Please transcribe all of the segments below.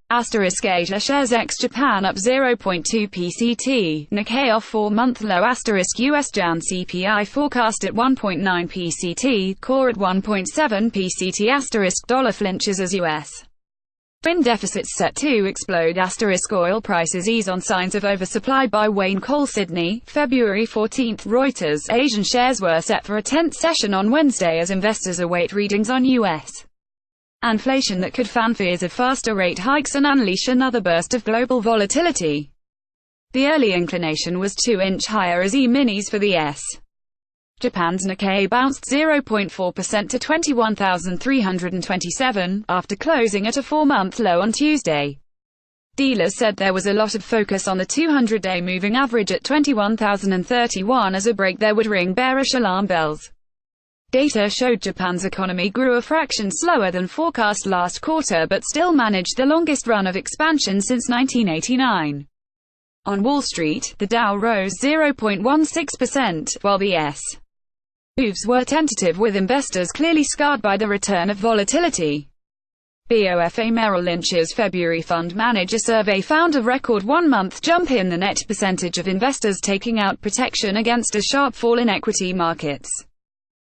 Asia shares ex-Japan up 0.2 PCT, Nikkei off 4-month low. US Jan CPI forecast at 1.9 PCT, core at 1.7 PCT. Dollar flinches as US twin deficits set to explode. Oil prices ease on signs of oversupply by Wayne Cole. Sydney, February 14. Reuters, Asian shares were set for a tense session on Wednesday as investors await readings on US inflation that could fan fears of faster rate hikes and unleash another burst of global volatility. The early inclination was 2-inch higher as E-minis for the S. Japan's Nikkei bounced 0.4% to 21,327, after closing at a 4-month low on Tuesday. Dealers said there was a lot of focus on the 200-day moving average at 21,031 as a break there would ring bearish alarm bells. Data showed Japan's economy grew a fraction slower than forecast last quarter but still managed the longest run of expansion since 1989. On Wall Street, the Dow rose 0.16%, while the S. moves were tentative, with investors clearly scarred by the return of volatility. BofA Merrill Lynch's February fund manager survey found a record 1-month jump in the net percentage of investors taking out protection against a sharp fall in equity markets.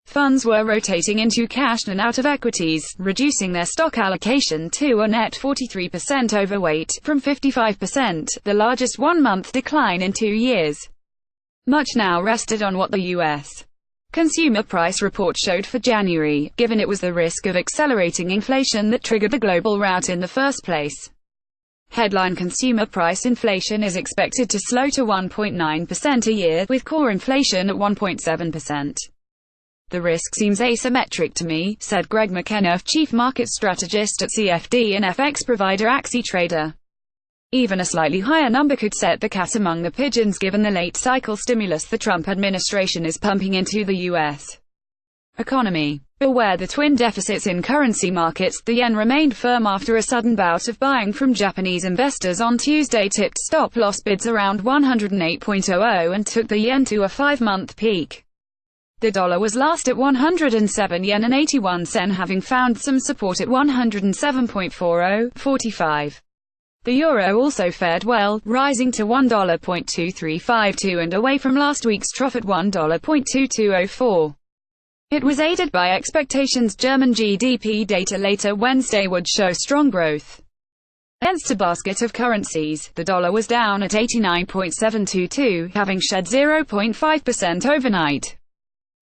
Funds were rotating into cash and out of equities, reducing their stock allocation to a net 43% overweight, from 55%, the largest 1-month decline in 2 years. Much now rested on what the U.S. consumer price report showed for January, given it was the risk of accelerating inflation that triggered the global rout in the first place. Headline consumer price inflation is expected to slow to 1.9% a year, with core inflation at 1.7%. The risk seems asymmetric to me, said Greg McKenna, chief market strategist at CFD and FX provider AxiTrader. Even a slightly higher number could set the cat among the pigeons given the late-cycle stimulus the Trump administration is pumping into the U.S. economy. Beware the twin deficits in currency markets. The yen remained firm after a sudden bout of buying from Japanese investors on Tuesday tipped stop-loss bids around 108.00 and took the yen to a 5-month peak. The dollar was last at 107 yen and 81 sen, having found some support at 107.4045. The euro also fared well, rising to $1.2352 and away from last week's trough at $1.2204. It was aided by expectations German GDP data later Wednesday would show strong growth. Against a basket of currencies, the dollar was down at 89.722, having shed 0.5% overnight.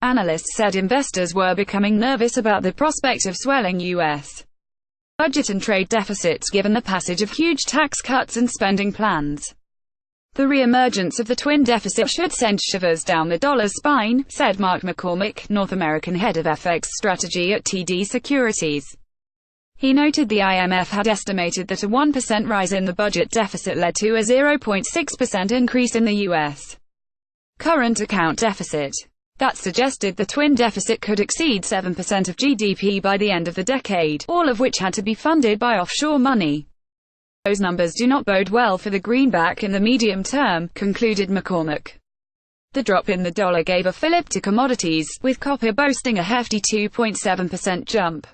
Analysts said investors were becoming nervous about the prospect of swelling U.S. budget and trade deficits given the passage of huge tax cuts and spending plans. The re-emergence of the twin deficit should send shivers down the dollar's spine, said Mark McCormick, North American head of FX strategy at TD Securities. He noted the IMF had estimated that a 1% rise in the budget deficit led to a 0.6% increase in the U.S. current account deficit. That suggested the twin deficit could exceed 7% of GDP by the end of the decade, all of which had to be funded by offshore money. Those numbers do not bode well for the greenback in the medium term, concluded McCormick. The drop in the dollar gave a fillip to commodities, with copper boasting a hefty 2.7% jump.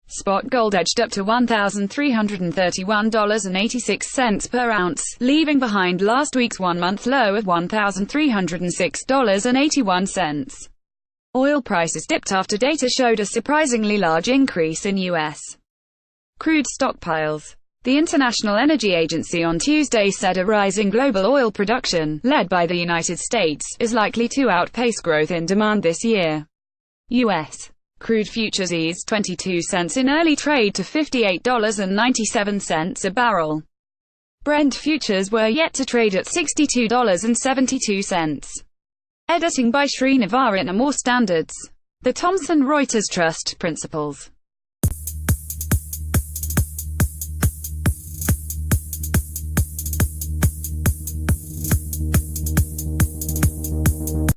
Spot gold edged up to $1,331.86 per ounce, leaving behind last week's 1-month low of $1,306.81. Oil prices dipped after data showed a surprisingly large increase in U.S. crude stockpiles. The International Energy Agency on Tuesday said a rise in global oil production, led by the United States, is likely to outpace growth in demand this year. U.S. crude futures eased 22 cents in early trade to $58.97 a barrel. Brent futures were yet to trade at $62.72. Editing by Srinivas at More Standards. The Thomson Reuters Trust Principles.